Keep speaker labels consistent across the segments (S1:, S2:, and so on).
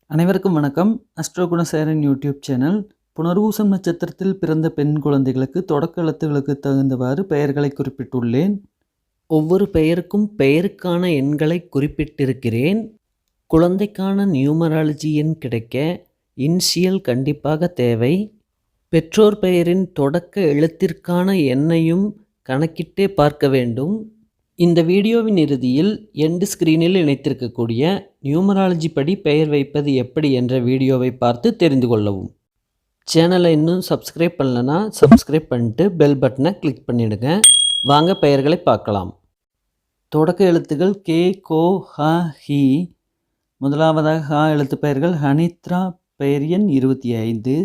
S1: அனைவருக்கும் வணக்கம். Astro Gunasekaran YouTube channel. Punarpoosam நட்சத்திரத்தில் பிறந்த பெண் குழந்தைகளுக்கு தொடக்க எழுத்துகளுக்கு தகுந்தவாறு பெயர்களை குறிப்பிட்டுள்ளேன்.
S2: ஒவ்வொரு பெயருக்கும் பெயருக்கான எண்களை குறிப்பிட்டிருக்கிறேன். குழந்தைக்கான நியூமராலஜி எண் கிடைக்க இனிஷியல் கண்டிப்பாக தேவை. பெற்றோர் பெயரின் தொடக்க எழுத்திற்கான எண்ணையும் கணக்கிட்டே பார்க்க வேண்டும். இந்த வீடியோவின் இறுதியில் எண்டு ஸ்க்ரீனில் இணைத்திருக்கக்கூடிய நியூமராலஜி படி பெயர் வைப்பது எப்படி என்ற வீடியோவை பார்த்து தெரிந்து கொள்ளவும். சேனலை இன்னும் சப்ஸ்கிரைப் பண்ணலன்னா சப்ஸ்கிரைப் பண்ணிட்டு பெல் பட்டனை கிளிக் பண்ணிவிடுங்க. வாங்க பெயர்களை பார்க்கலாம்.
S1: தொடக்க எழுத்துக்கள் கே, கோ, ஹ, ஹி. முதலாவதாக ஹ எழுத்து பெயர்கள் ஹனித்ரா பெயர் எண் 25,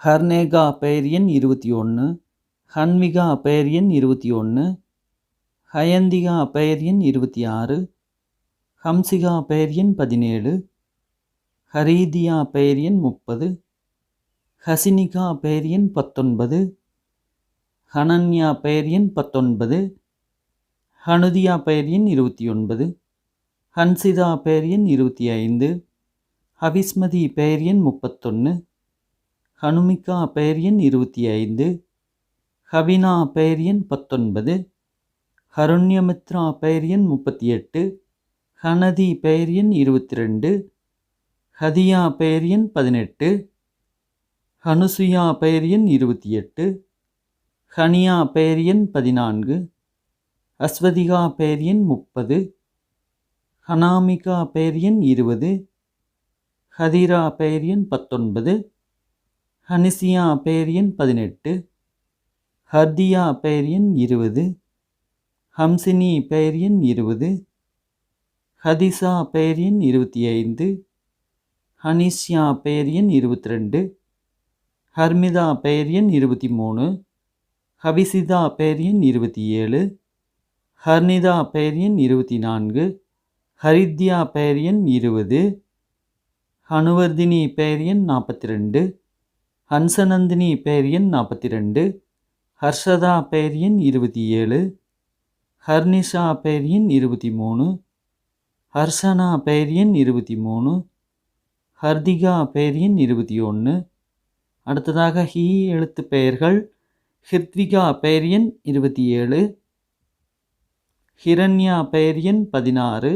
S1: ஹர்னேகா பெயர் எண் 21, ஹன்விகா பெயர் எண் 21, ஹயந்திகா பெயர் எண் 26, ஹம்சிகா பெயர் எண் 17, ஹரீதியா பெயர் எண் 30, ஹசினிகா பெயர் எண் 19, ஹனன்யா பெயர் எண் 19, ஹனுதியா பெயர் எண் 29, ஹன்சிதா பெயர் எண் 25, ஹவிஸ்மதி பெயர் எண் 31, ஹனுமிகா பெயர் எண் 25, ஹவினா பெயர் எண் 19, ஹருண்யமித்ரா பெயர் எண் 38, ஹனதி பெயர் எண் 22, ஹதியா பெயர் எண் 18, ஹனுசுயா பெயர் எண் 28, ஹனியா பெயர் எண் 14, அஸ்வதிகா பெயர் எண் 30, ஹனாமிகா பெயர் எண் 20, ஹதிரா பெயர் எண் 19, ஹனிசியா பெயர் எண் 18, ஹர்தியா பெயர் எண் 20, ஹம்சினி பெயர் எண் 20, ஹதிசா பெயர் எண் 25, ஹனிஷ்யா பெயர் எண் 22, ஹர்மிதா பெயர் எண் 23, ஹவிசிதா பெயர் எண் 27, ஹர்னிதா பெயர் எண் 24, ஹரித்யா பெயர் எண் 20, ஹனுவர்தினி பெயர் எண் 42, ஹன்சநந்தினி பெயர் எண் 42, ஹர்ஷதா பெயர் எண் 27, ஹர்னிஷா பெயர் எண் 23, ஹர்ஷனா பெயர் எண் 23, ஹர்திகா பெயர் எண் 21. அடுத்ததாக ஹி எழுத்து பெயர்கள் ஹிர்த்விகா பெயர் எண் 27, ஹிரண்யா பெயர் எண் 16,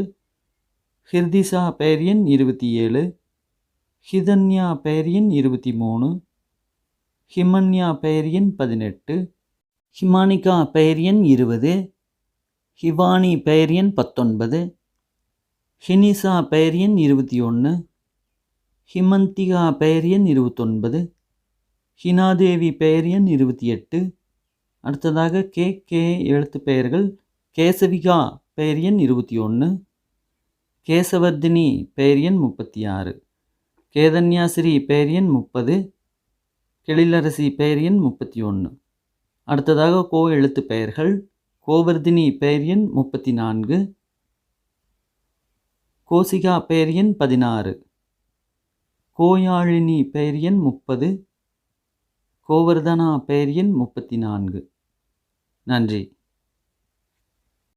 S1: ஹிர்திஷா பெயர் எண் 27, ஹிதன்யா பெயர் எண் 23, ஹிமன்யா பெயர் எண் 18, ஹிமானிகா பெயர் எண் 20, ஹிவானி பெயர் எண் 19, ஹினிசா பெயர் எண் 21, ஹிமந்திகா பெயர் எண் 29, ஹினாதேவி பெயர் எண் 28. அடுத்ததாக கே எழுத்து பெயர்கள் கேசவிகா பெயர் எண் 21, கேசவர்தினி பெயர் எண் 36, கேதன்யாஸ்ரீ பெயர் எண் 30, கெழிலரசி பெயர் எண் 31. அடுத்ததாக கோ எழுத்து பெயர்கள் கோவர்தினி பெயர் எண் 34, கோசிகா பெயர் எண் 16, கோயாழினி பெயர் எண் 30, கோவர்தனா பெயர் எண் 34. நன்றி.